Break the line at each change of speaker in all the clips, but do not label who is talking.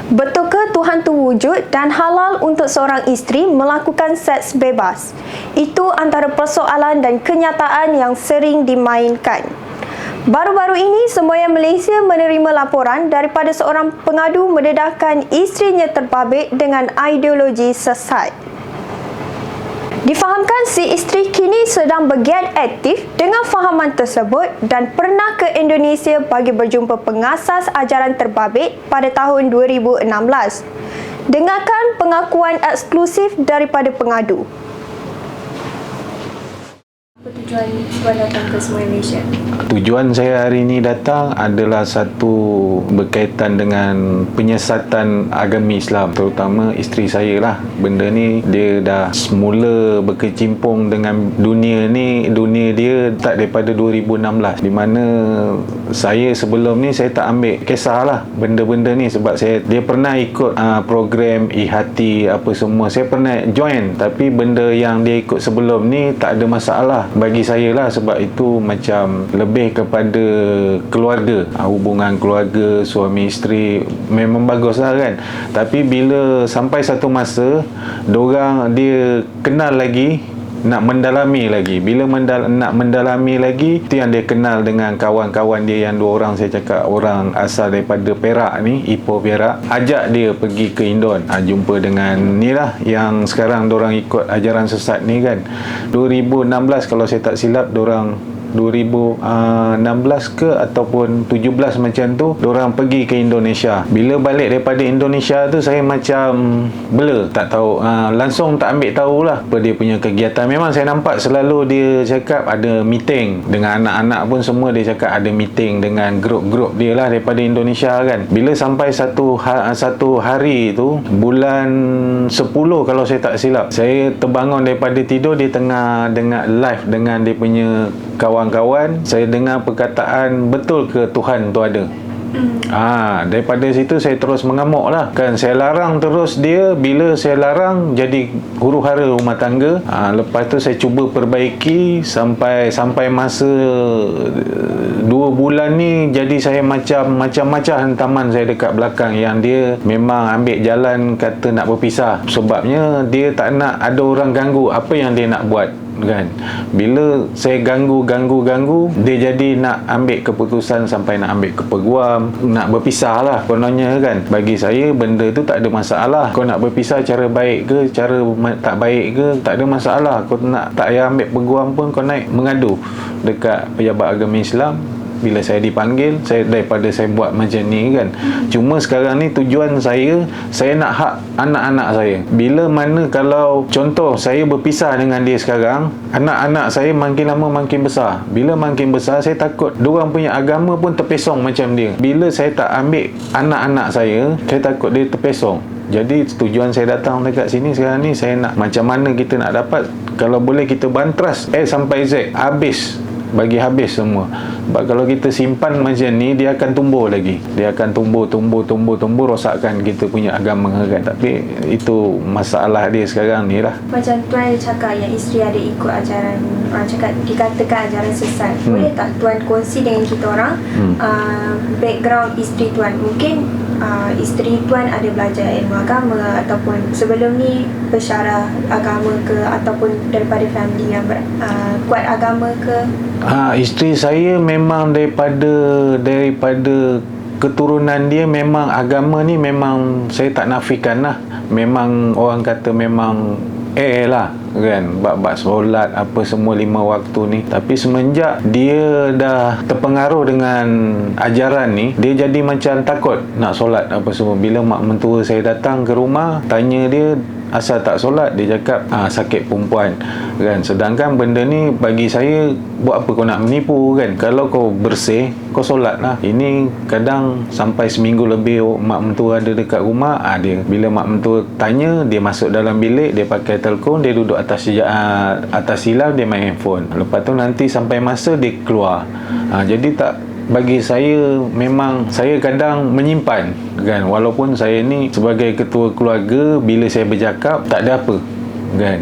Betulkah Tuhan tu wujud dan halal untuk seorang isteri melakukan seks bebas? Itu antara persoalan dan kenyataan yang sering dimainkan. Baru-baru ini, Semboyan Malaysia menerima laporan daripada seorang pengadu mendedahkan isterinya terbabit dengan ideologi sesat. Difahamkan si isteri kini sedang bergiat aktif dengan fahaman tersebut dan pernah ke Indonesia bagi berjumpa pengasas ajaran terbabit pada tahun 2016. Dengarkan pengakuan eksklusif daripada pengadu. Apa tujuan tuan datang ke Semboyan Malaysia?
Tujuan saya hari ini datang adalah satu berkaitan dengan penyesatan agama Islam, terutama isteri saya lah. Benda ni dia dah semula berkecimpung dengan dunia ni, dunia dia tak daripada 2016, di mana saya sebelum ni saya tak ambil kisah lah benda-benda ni, sebab dia pernah ikut program e-hati apa semua, saya pernah join, tapi benda yang dia ikut sebelum ni tak ada masalah bagi saya lah, sebab itu macam lebih kepada keluarga, hubungan keluarga suami isteri memang bagus lah kan. Tapi bila sampai satu masa dia kenal lagi, nak mendalami lagi, bila nak mendalami lagi, itu yang dia kenal dengan kawan-kawan dia yang dua orang, saya cakap orang asal daripada Perak ni, Ipoh Perak, ajak dia pergi ke Indon, jumpa dengan ni lah yang sekarang diorang ikut ajaran sesat ni kan. 2016 kalau saya tak silap, diorang 2016 ke ataupun 17 macam tu, diorang pergi ke Indonesia. Bila balik daripada Indonesia tu, saya macam blur, tak tahu, langsung tak ambil tahulah apa dia punya kegiatan. Memang saya nampak selalu dia cakap ada meeting dengan anak-anak pun, semua dia cakap ada meeting dengan grup-grup dia lah daripada Indonesia kan. Bila sampai satu hari tu, bulan 10 kalau saya tak silap, saya terbangun daripada tidur, dia tengah dengar live dengan dia punya kawan-kawan. Saya dengar perkataan, betul ke Tuhan tu ada? Daripada situ saya terus mengamuk lah kan. Saya larang terus dia. Bila saya larang, jadi huru-hara rumah tangga. Lepas tu saya cuba perbaiki sampai masa 2 bulan ni, jadi saya macam-macam hantaman saya dekat belakang, yang dia memang ambil jalan kata nak berpisah, sebabnya dia tak nak ada orang ganggu apa yang dia nak buat kan. Bila saya ganggu, dia jadi nak ambil keputusan sampai nak ambil kepeguam, nak berpisah lah kononnya kan. Bagi saya benda tu tak ada masalah. Kau nak berpisah cara baik ke, cara tak baik ke, tak ada masalah. Kau nak tak payah ambil peguam pun, kau naik mengadu dekat pejabat agama Islam. Bila saya dipanggil, daripada saya buat macam ni kan. Cuma sekarang ni tujuan saya nak hak anak-anak saya. Bila mana kalau contoh saya berpisah dengan dia sekarang, anak-anak saya makin lama makin besar. Bila makin besar, saya takut diorang punya agama pun terpesong macam dia. Bila saya tak ambil anak-anak saya takut dia terpesong. Jadi tujuan saya datang dekat sini sekarang ni, saya nak macam mana kita nak dapat, kalau boleh kita bantras A sampai Z, bagi habis semua. Sebab kalau kita simpan macam ni, dia akan tumbuh lagi. Dia akan tumbuh, rosakkan kita punya agama kan. Tapi itu masalah dia sekarang ni lah.
Macam tuan cakap yang isteri ada ikut ajaran, dikatakan ajaran sesat. Boleh tak tuan kongsi dengan kita orang background isteri tuan? Mungkin isteri tuan ada belajar ilmu agama, ataupun sebelum ni bersyarah agama ke, ataupun daripada family yang kuat agama ke?
Isteri saya memang daripada keturunan dia, memang agama ni memang saya tak nafikan lah. Memang orang kata memang lah kan, bab solat apa semua 5 waktu ni. Tapi semenjak dia dah terpengaruh dengan ajaran ni, dia jadi macam takut nak solat apa semua. Bila mak mentua saya datang ke rumah, tanya dia asal tak solat, dia cakap sakit perempuan kan. Sedangkan benda ni bagi saya, buat apa kau nak menipu kan? Kalau kau bersih, kau solat lah. Ini kadang sampai seminggu lebih mak mentua ada dekat rumah, dia bila mak mentua tanya, dia masuk dalam bilik, dia pakai telefon, dia duduk atas silang, dia main handphone. Lepas tu nanti sampai masa dia keluar. Jadi tak, bagi saya memang saya kadang menyimpan kan, walaupun saya ni sebagai ketua keluarga, bila saya bercakap tak ada apa kan.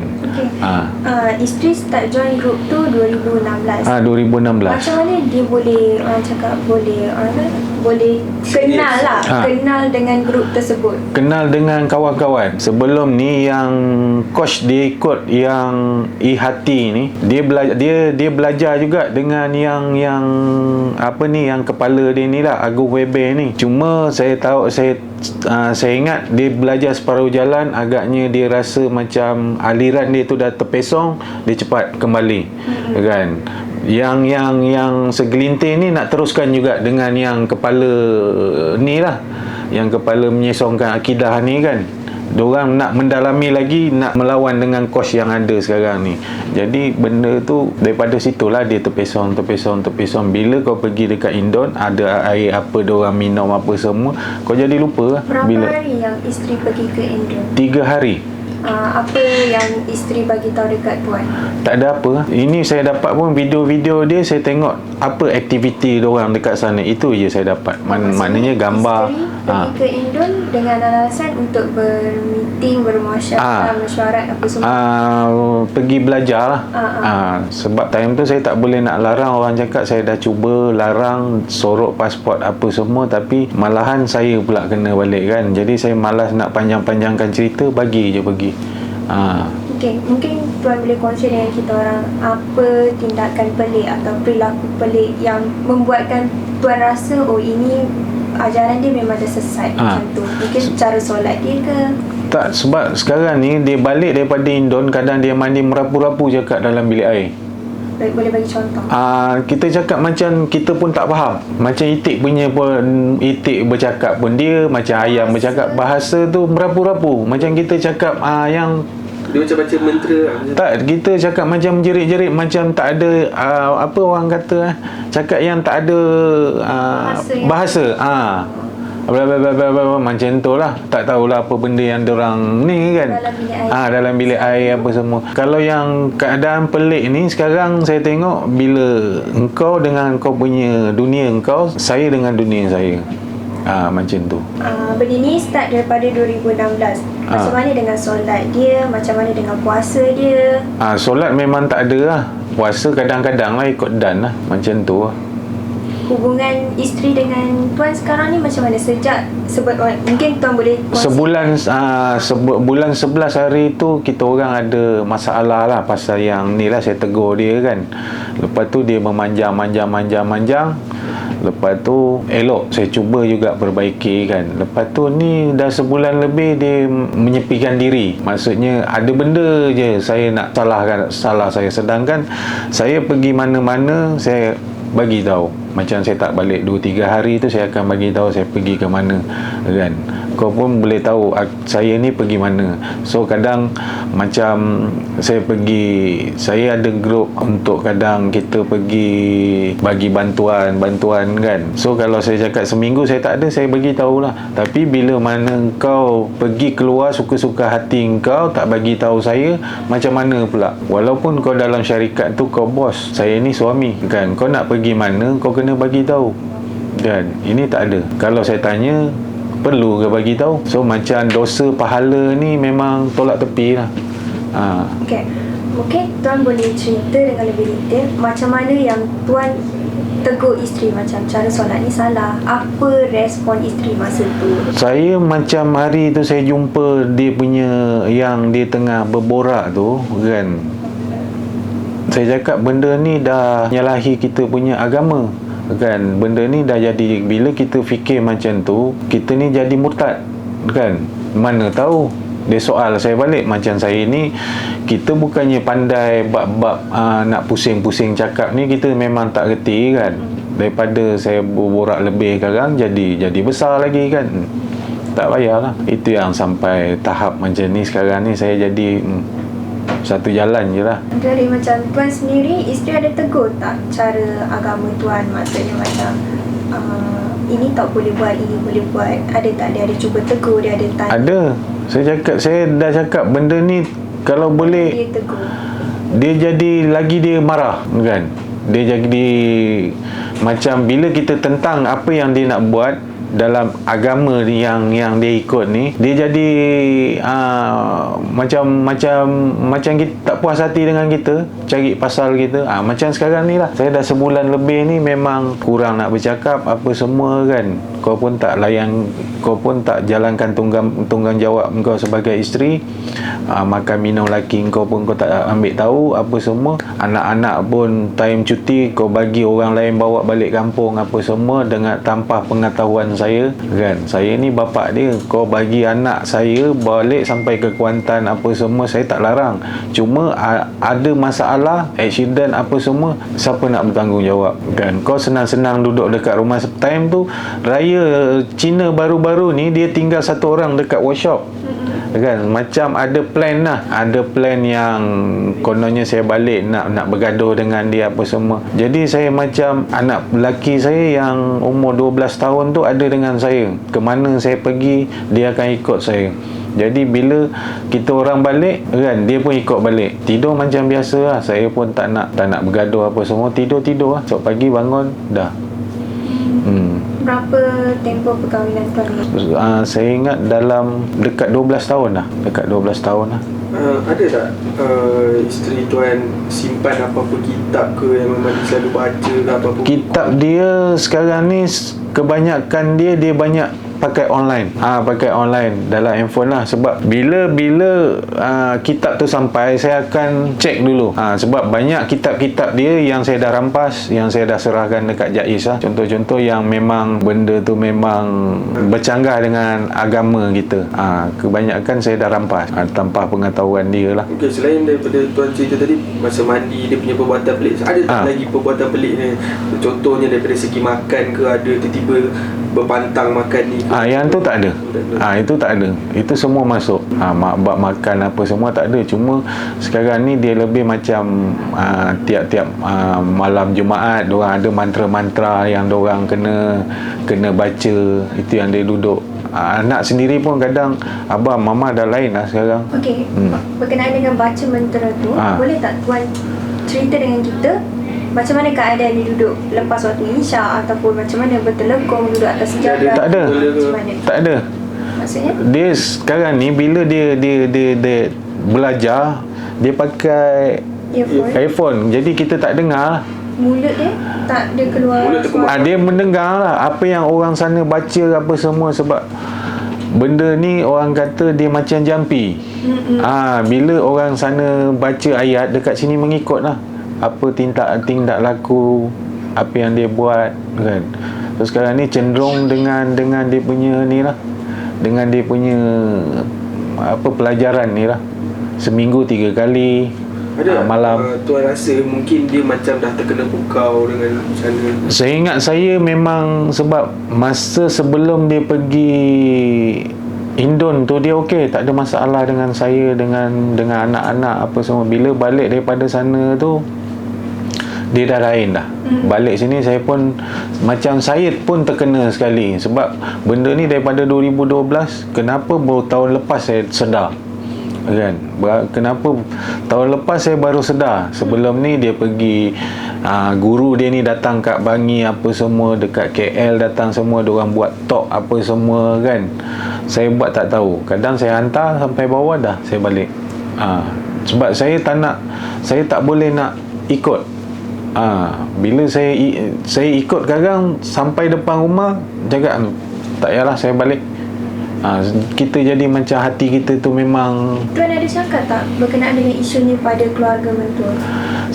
Isteri start join group tu 2016.
2016.
Macam mana dia boleh, orang cakap boleh, orang boleh kenal lah, kenal dengan grup tersebut.
Kenal dengan kawan-kawan. Sebelum ni yang coach dia ikut yang Ihati ni, dia belajar juga dengan yang apa ni, yang kepala dia ni lah, Agung Weber ni. Cuma saya tahu, saya ingat dia belajar separuh jalan, agaknya dia rasa macam aliran dia tu dah terpesong, dia cepat kembali. Kan? Yang segelintir ni nak teruskan juga dengan yang kepala ni lah, yang kepala menyesongkan akidah ni kan. Diorang nak mendalami lagi, nak melawan dengan coach yang ada sekarang ni. Jadi benda tu daripada situlah dia terpesong. Bila kau pergi dekat Indon, ada air apa diorang minum apa semua, kau jadi lupa lah.
Berapa hari yang isteri pergi ke Indon?
3 hari.
Apa yang isteri bagi tahu dekat tuan?
Tak ada apa. Ini saya dapat pun video-video dia, saya tengok apa aktiviti diorang dekat sana. Itu je saya dapat. Maknanya gambar.
Isteri pergi ke Indon dengan alasan untuk bermeeting, mesyuarat apa semua.
Pergi belajar lah. Sebab time tu saya tak boleh nak larang. Orang cakap saya dah cuba larang, sorok pasport apa semua, tapi malahan saya pula kena balik kan. Jadi saya malas nak panjang-panjangkan cerita, bagi je pergi.
Okay, mungkin tuan boleh kongsi dengan kita orang apa tindakan pelik atau perilaku pelik yang membuatkan tuan rasa ini ajaran dia memang dah sesat macam tu. Mungkin cara solat dia ke?
Tak, sebab sekarang ni dia balik daripada Indon, kadang dia mandi merapu-rapu cakap dalam bilik air.
Boleh bagi contoh?
Kita cakap macam kita pun tak faham. Macam Itik punya pun, Itik bercakap pun dia macam ayam bercakap. Bahasa tu merapu-rapu. Macam kita cakap yang
dia macam baca mentera.
Tak, kita cakap macam jerit-jerit, macam tak ada apa orang kata, cakap yang tak ada bahasa. Macam tu lah. Tak tahulah apa benda yang diorang ni kan. Dalam bilik air apa semua. Kalau yang keadaan pelik ni sekarang saya tengok, bila engkau dengan kau punya dunia engkau, saya dengan dunia saya. Macam tu.
Benda ni start daripada 2016. Macam mana dengan solat dia? Macam mana dengan puasa dia?
Solat memang tak ada lah. Puasa kadang-kadang lah ikut dan lah. Macam tu lah.
Hubungan isteri dengan tuan sekarang ni macam mana? Sejak mungkin tuan boleh
bulan 11 hari tu kita orang ada masalah lah pasal yang ni lah. Saya tegur dia kan. Lepas tu dia memanjang. Lepas tu elok, saya cuba juga perbaiki kan. Lepas tu ni dah sebulan lebih dia menyepikan diri. Maksudnya ada benda je saya nak salah saya. Sedangkan saya pergi mana-mana, saya bagi tahu. Macam saya tak balik 2-3 hari tu, saya akan bagi tahu saya pergi ke mana kan. Kau pun boleh tahu saya ni pergi mana. So kadang macam saya ada grup untuk kadang kita pergi bagi bantuan kan. So kalau saya cakap seminggu saya tak ada, saya bagi tahulah. Tapi bila mana kau pergi keluar suka-suka hati kau, tak bagi tahu saya, macam mana pula? Walaupun kau dalam syarikat tu kau bos, saya ni suami kan. Kau nak pergi mana, kau kena bagi tahu. Dan ini tak ada. Kalau saya tanya, perlu ke bagi tahu? So macam dosa pahala ni memang tolak tepi lah.
Okay. Mungkin tuan boleh cerita dengan lebih detail macam mana yang tuan tegur isteri, macam cara solat ni salah. Apa respon isteri masa tu? Saya
macam hari tu saya jumpa dia punya yang dia tengah berborak tu kan. Saya cakap benda ni dah nyalahi kita punya agama kan. Benda ni dah jadi, bila kita fikir macam tu, kita ni jadi murtad kan. Mana tahu. Dia soal saya balik, macam saya ni, kita bukannya pandai bab-bab nak pusing-pusing cakap ni, kita memang tak reti kan. Daripada saya berborak lebih sekarang, jadi besar lagi kan. Tak payahlah. Itu yang sampai tahap macam ni sekarang ni, saya jadi satu jalan je lah.
Dari macam tuan sendiri, isteri ada tegur tak cara agama tuan? Maksudnya macam ini tak boleh buat, ini boleh buat. Ada tak dia ada cuba tegur, dia ada tanya?
Ada. Saya dah cakap benda ni kalau boleh
dia tegur,
dia jadi lagi dia marah kan. Dia jadi macam bila kita tentang apa yang dia nak buat, dalam agama yang dia ikut ni, dia jadi macam kita tak puas hati dengan kita, cari pasal kita. Macam sekarang ni lah, saya dah sebulan lebih ni memang kurang nak bercakap apa semua kan. Kau pun tak layan, kau pun tak jalankan tanggungjawab kau sebagai isteri. Makan minum laki kau pun kau tak ambil tahu apa semua. Anak-anak pun time cuti kau bagi orang lain bawa balik kampung apa semua dengan tanpa pengetahuan saya kan. Saya ni bapa dia, kau bagi anak saya balik sampai ke Kuantan apa semua, saya tak larang. Cuma ada masalah, accident apa semua, siapa nak bertanggungjawab kan. Kau senang-senang duduk dekat rumah. Time tu raya Cina baru-baru ni, dia tinggal satu orang dekat workshop kan. Macam ada plan lah, ada plan yang kononnya saya balik nak bergaduh dengan dia apa semua. Jadi saya macam anak lelaki saya yang umur 12 tahun tu ada dengan saya, ke mana saya pergi dia akan ikut saya. Jadi bila kita orang balik kan, dia pun ikut balik. Tidur macam biasa lah. Saya pun tak nak bergaduh apa semua. Tidur lah. Esok pagi bangun dah.
Berapa tempoh perkahwinan tuan ni?
Saya ingat dalam dekat 12 tahun lah. Dekat 12 tahun lah.
Ada tak isteri tuan simpan apa-apa kitab ke yang memang dia selalu baca ke apa-apa?
Kitab dia sekarang ni kebanyakan dia banyak pakai online. Pakai online dalam handphone lah. Sebab bila kitab tu sampai, saya akan cek dulu. Sebab banyak kitab-kitab dia yang saya dah rampas, yang saya dah serahkan dekat JAIS lah. Contoh-contoh yang memang benda tu memang bercanggah dengan agama kita. Kebanyakan saya dah rampas tanpa pengetahuan dia lah.
Okay, selain daripada tuan cerita tadi masa mandi dia punya perbuatan pelik, ada tak lagi perbuatan pelik ni? Contohnya daripada segi makan ke, ada tiba-tiba berpantang makan ni?
Yang tu tak ada. Itu tak ada. Itu semua masuk. Bab makan apa semua tak ada. Cuma sekarang ni dia lebih macam tiap-tiap malam Jumaat diorang ada mantra-mantra yang diorang kena baca. Itu yang dia duduk. Anak sendiri pun kadang, abang, mama dah lain lah sekarang.
Okey, berkenaan dengan baca mantra tu, boleh tak tuan cerita dengan kita macam mana keadaan dia duduk lepas waktu Isyak, ataupun macam mana bertelekung duduk atas sejadah?
Tak ada. Tak ada.
Maksudnya?
Dia sekarang ni bila dia belajar, dia pakai earphone. Jadi kita tak dengar.
Mulut dia tak ada keluar suara.
Dia mendengar lah apa yang orang sana baca apa semua. Sebab benda ni orang kata dia macam jampi. Bila orang sana baca ayat, dekat sini mengikut lah apa tindak laku, apa yang dia buat kan. So sekarang ni cenderung dengan dia punya ni lah, dengan dia punya pelajaran ni lah, seminggu 3 kali.
Ada
malam.
Tuan rasa mungkin dia macam dah terkena pukau dengan sana?
Saya ingat saya memang, sebab masa sebelum dia pergi Indon tu dia okey, tak ada masalah dengan saya, dengan anak-anak apa semua. Bila balik daripada sana tu dia dah lain dah. Balik sini saya pun macam saya pun terkena sekali. Sebab benda ni daripada 2012, kenapa baru tahun lepas saya sedar kan. Kenapa tahun lepas saya baru sedar. Sebelum ni dia pergi guru dia ni datang kat Bangi apa semua, dekat KL datang semua, diorang buat talk apa semua kan. Saya buat tak tahu. Kadang saya hantar sampai bawah dah saya balik. Sebab saya tak boleh nak ikut. Bila saya ikut kadang sampai depan rumah cakap tak payahlah, saya balik. Kita jadi macam hati kita tu memang.
Tuan ada cakap tak berkenaan dengan isunya pada keluarga mentua?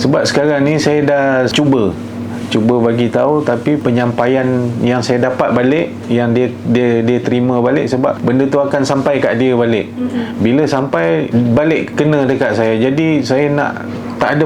Sebab sekarang ni saya dah cuba bagi tahu, tapi penyampaian yang saya dapat balik, yang dia terima balik, sebab benda tu akan sampai kat dia balik. Bila sampai balik kena dekat saya. Jadi saya nak, tak ada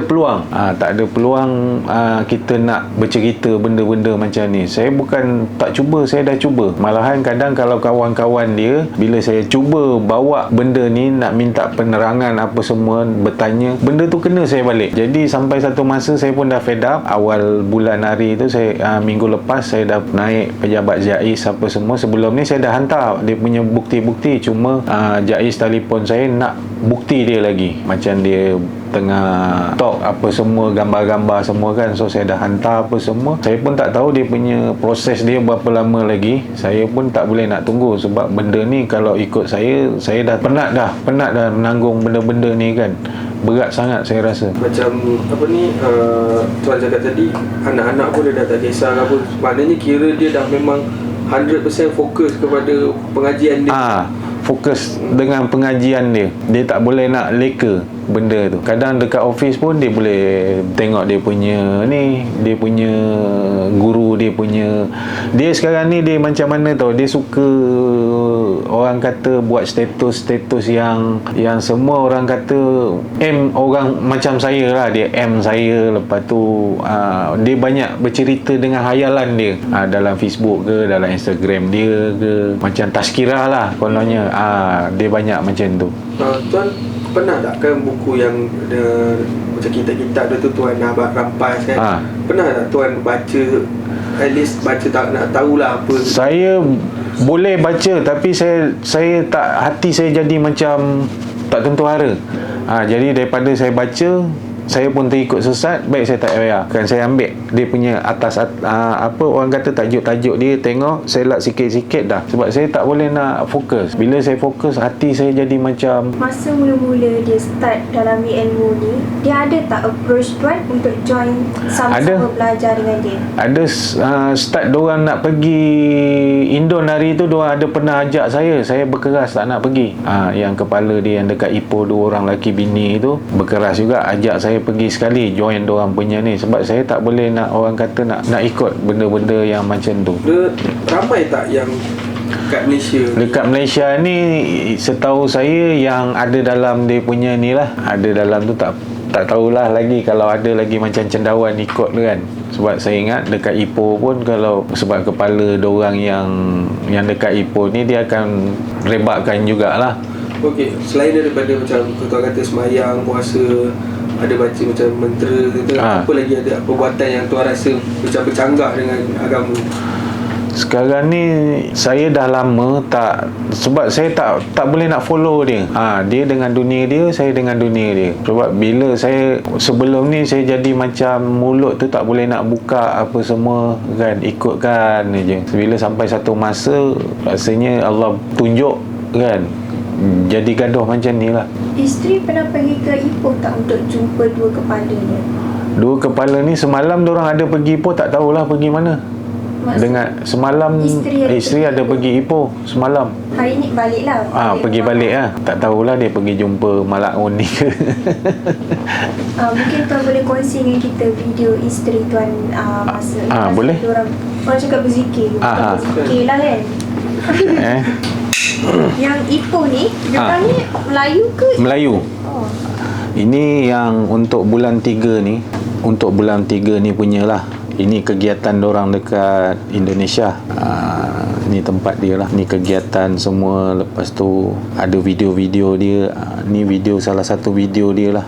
peluang kita nak bercerita benda-benda macam ni. Saya bukan tak cuba, saya dah cuba. Malahan kadang kalau kawan-kawan dia, bila saya cuba bawa benda ni, nak minta penerangan apa semua, bertanya, benda tu kena saya balik. Jadi sampai satu masa saya pun dah fed up. Awal bulan hari tu saya, minggu lepas saya dah naik pejabat JAIS apa semua. Sebelum ni saya dah hantar dia punya bukti-bukti. Cuma JAIS telefon saya nak bukti dia lagi. Macam dia tengah talk apa semua, gambar-gambar semua kan. So saya dah hantar apa semua. Saya pun tak tahu dia punya proses dia berapa lama lagi. Saya pun tak boleh nak tunggu, sebab benda ni kalau ikut saya dah penat dah menanggung benda-benda ni kan. Berat sangat saya rasa.
Macam apa ni, Tuan cakap tadi, anak-anak pun dia dah tak kisah ke apa. Maknanya kira dia dah memang 100% fokus kepada pengajian dia.
Fokus dengan pengajian dia. Dia tak boleh nak leka benda tu. Kadang dekat office pun dia boleh tengok dia punya ni, dia punya guru, dia sekarang ni dia macam mana tau, dia suka orang kata buat status yang semua orang kata orang macam saya lah, dia saya. Lepas tu dia banyak bercerita dengan hayalan dia dalam Facebook ke, dalam Instagram dia ke, macam tazkirah lah kononnya. Dia banyak macam tu.
Tuan pernah tak kan buku yang macam kitab-kitab tu Tuan nak rampas kan? Pernah tak Tuan baca, at least baca, tak nak tahulah apa?
Saya boleh baca, tapi saya tak, hati saya jadi macam tak tentu hara. Jadi daripada saya baca, saya pun terikut sesat, baik saya tak payah. Kan saya ambil dia punya atas apa orang kata tajuk-tajuk dia, tengok, saya lak sikit-sikit dah. Sebab saya tak boleh nak fokus. Bila saya fokus, hati saya jadi macam...
Masa mula-mula dia start dalam ilmu ni, dia ada tak approach Tuan untuk join sama-sama belajar dengan dia?
Ada. Start diorang nak pergi Indon hari tu, diorang ada pernah ajak saya berkeras tak nak pergi. Yang kepala dia yang dekat Ipoh, 2 orang lelaki bini tu berkeras juga ajak saya pergi sekali join diorang punya ni, sebab saya tak boleh nak, orang kata nak ikut benda-benda yang macam tu.
Dia ramai tak yang kat Malaysia?
Dekat Malaysia ni setahu saya yang ada dalam dia punya ni lah, ada dalam tu tak tahulah lagi kalau ada lagi macam cendawan ikut tu kan. Sebab saya ingat dekat Ipoh pun, kalau sebab kepala diorang yang dekat Ipoh ni dia akan rebakkan jugalah.
Okey, selain daripada macam tuan kata semayang, puasa, ada baca macam mentera gitu, apa lagi ada perbuatan yang tuan rasa macam bercanggah dengan agama?
Sekarang ni saya dah lama tak, sebab saya tak boleh nak follow dia. Dia dengan dunia dia, saya dengan dunia dia. Sebab bila saya sebelum ni saya jadi macam mulut tu tak boleh nak buka apa semua kan, ikutkan je. Bila sampai satu masa rasanya Allah tunjuk kan, jadi gaduh macam ni lah.
Isteri pernah pergi ke Ipoh tak untuk jumpa 2 kepala dia?
2 kepala ni semalam diorang ada pergi Ipoh, tak tahulah pergi mana. Dengan semalam isteri ada pergi Ipoh semalam.
Hari ni balik lah.
Pergi balik lah. Tak tahulah dia pergi jumpa Malakun ni ke.
Mungkin Tuan boleh kongsi dengan kita video isteri Tuan masa
boleh.
Orang cakap berzikir. Berzikir lah kan. Yang Ipoh ni, diorang ni Melayu ke?
Melayu. Ini yang untuk bulan 3 ni. Untuk bulan 3 ni punyalah. Ini kegiatan dorang dekat Indonesia. Ni tempat dia lah. Ni kegiatan semua. Lepas tu ada video-video dia. Ni video, salah satu video dia lah.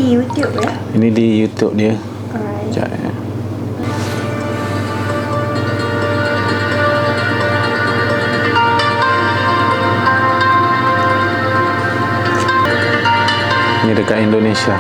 YouTube ya?
Ini di YouTube dia.
Alright.
Sekejap Ini dekat Indonesia.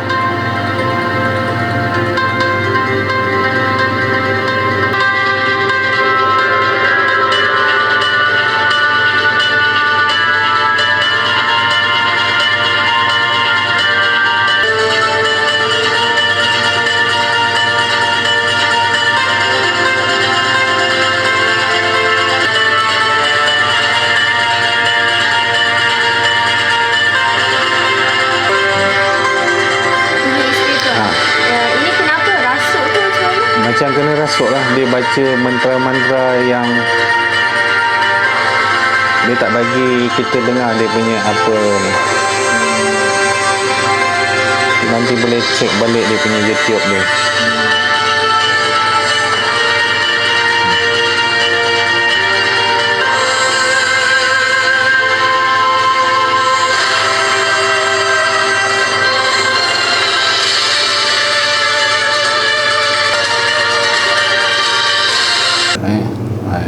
Macam kena rasuk lah. Dia baca mantra-mantra yang Dia tak bagi kita dengar dia punya apa ni. Nanti boleh cek balik dia punya YouTube dia.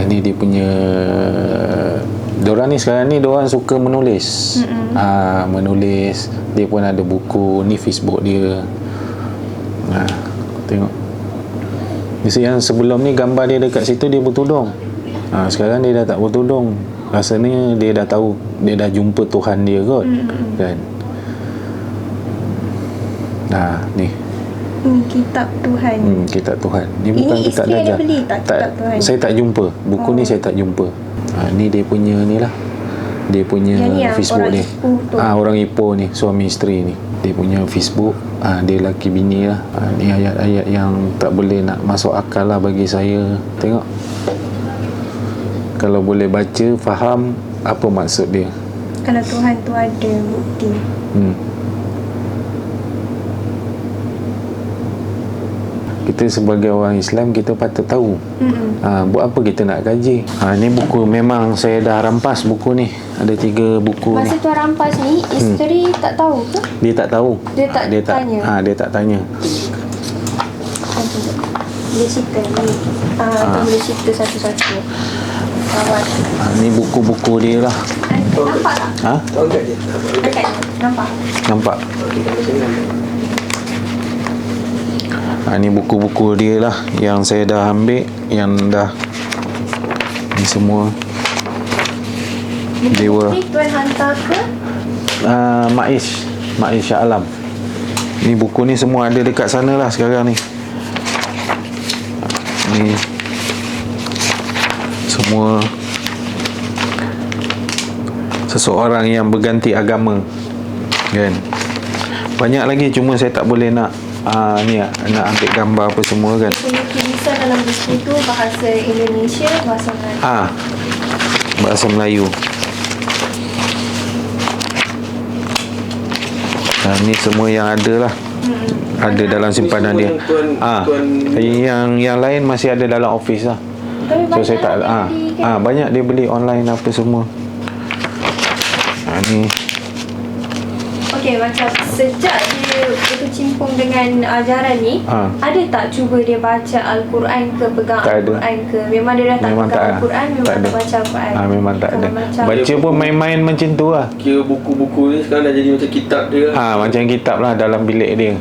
Ini dia punya, diorang ni sekarang ni diorang suka menulis. Menulis. Dia pun ada buku ni, Facebook dia. Tengok. Yang sebelum ni gambar dia dekat situ dia bertudung. Sekarang dia dah tak bertudung. Rasanya dia dah tahu, dia dah jumpa Tuhan dia kot. Kan? Ni.
Kitab Tuhan.
Kitab Tuhan. Ni bukan
Ini
kitab
isteri
darjah.
ada beli tak kitab Tuhan?
Saya tak jumpa. Buku ni saya tak jumpa. Ni dia punya ni lah. Dia punya Facebook ni. Orang Ipoh ni, suami isteri ni. Dia punya Facebook. Dia laki bini lah. Ni ayat-ayat yang tak boleh nak masuk akal lah bagi saya. Tengok. Kalau boleh baca, faham apa maksud dia.
Kalau Tuhan tu ada bukti.
Kita sebagai orang Islam, kita patut tahu. Buat apa kita nak kaji. Ni buku memang saya dah rampas buku ni. Ada 3 buku ni.
Masa tuan rampas ni, isteri tak tahu ke?
Dia tak tahu.
Dia tak tanya?
Dia tak tanya.
Boleh cerita ni. Atau boleh cerita satu-satu. Kawan.
Ni buku-buku dia lah.
Nampak tak?
Tahu tak dia?
Dekat. Nampak?
Nampak. Ni buku-buku dia lah yang saya dah ambil, yang dah ni semua Dewa.
Tuan hantar ke?
Maiz Shah Alam. Ni buku ni semua ada dekat sana lah sekarang ni. Ni semua seseorang yang berganti agama, kan. Banyak lagi, cuma saya tak boleh nak nak ambil gambar apa semua, kan.
Punya tulisan dalam buku tu bahasa Indonesia, bahasa Melayu.
Bahasa Melayu. Ni semua yang ada lah. Ada dalam simpanan dia. Yang lain masih ada dalam office lah. So saya tak banyak dia beli online apa semua. Ni
Okey, macam sejak dia berkecimpung dengan ajaran ni, ada tak cuba dia baca Al-Quran ke, pegang Al-Quran ke? Memang dia dah tak pegang Al-Quran, memang tak baca Al-Quran.
Memang tak ada. Baca pun main-main macam tu lah.
Kira buku-buku ni sekarang dah jadi macam kitab dia lah.
Macam kitab lah dalam bilik dia.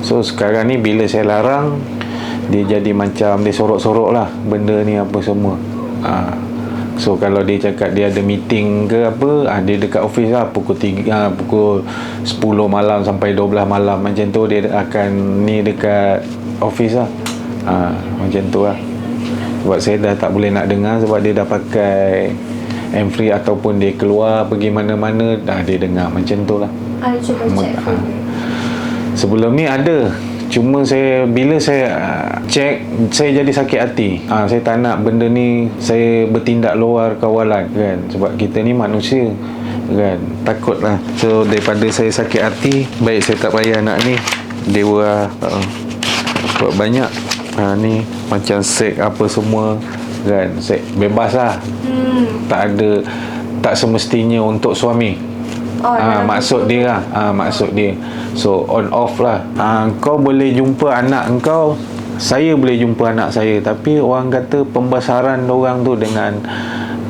So sekarang ni bila saya larang, dia jadi macam dia sorok-sorok lah benda ni apa semua. So kalau dia cakap dia ada meeting ke apa, dia dekat office lah pukul 3, pukul 10 malam sampai 12 malam macam tu, dia akan ni dekat office lah. Macam tu lah. Sebab saya dah tak boleh nak dengar, sebab dia dah pakai M-Free ataupun dia keluar pergi mana-mana, dia dengar macam tu lah.
Cuba check
Sebelum ni ada, cuma bila saya cek, saya jadi sakit hati. Saya tak nak benda ni saya bertindak luar kawalan, kan. Sebab kita ni manusia, kan. Takut lah. So daripada saya sakit hati, baik saya tak payah nak ni. Dewa buat banyak. Ni macam seks apa semua, kan. Seks bebas lah. Tak semestinya untuk suami. Maksud dia lah. Maksud dia. So on off lah. Kau boleh jumpa anak engkau, saya boleh jumpa anak saya, tapi orang kata pembesaran orang tu dengan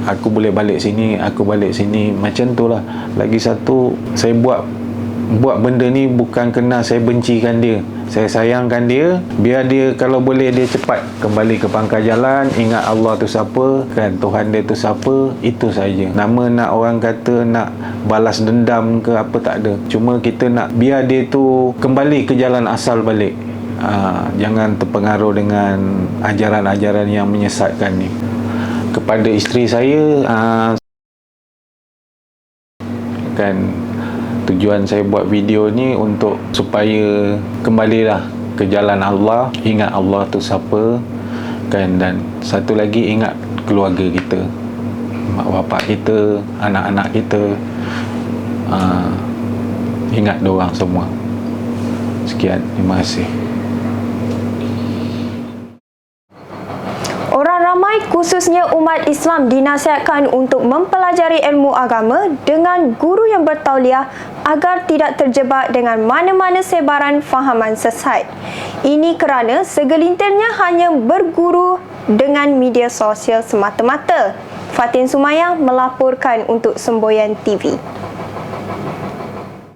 aku boleh balik sini, aku balik sini, macam tu lah. Lagi satu, saya buat benda ni bukan kerana saya bencikan dia, saya sayangkan dia. Biar dia, kalau boleh dia cepat kembali ke pangkal jalan, ingat Allah tu siapa, kan, Tuhan dia tu siapa, itu saja. Nama nak orang kata nak balas dendam ke apa, tak ada. Cuma kita nak biar dia tu kembali ke jalan asal balik. Jangan terpengaruh dengan ajaran-ajaran yang menyesatkan ni. Kepada isteri saya, kan, tujuan saya buat video ni untuk supaya kembalilah ke jalan Allah, ingat Allah tu siapa, kan, dan satu lagi ingat keluarga kita, mak bapak kita, anak-anak kita. Ingat diorang semua. Sekian, terima kasih.
Orang ramai khususnya umat Islam dinasihatkan untuk mempelajari ilmu agama dengan guru yang bertauliah agar tidak terjebak dengan mana-mana sebaran fahaman sesat. Ini kerana segelintirnya hanya berguru dengan media sosial semata-mata. Fatin Sumayya melaporkan untuk Semboyan TV.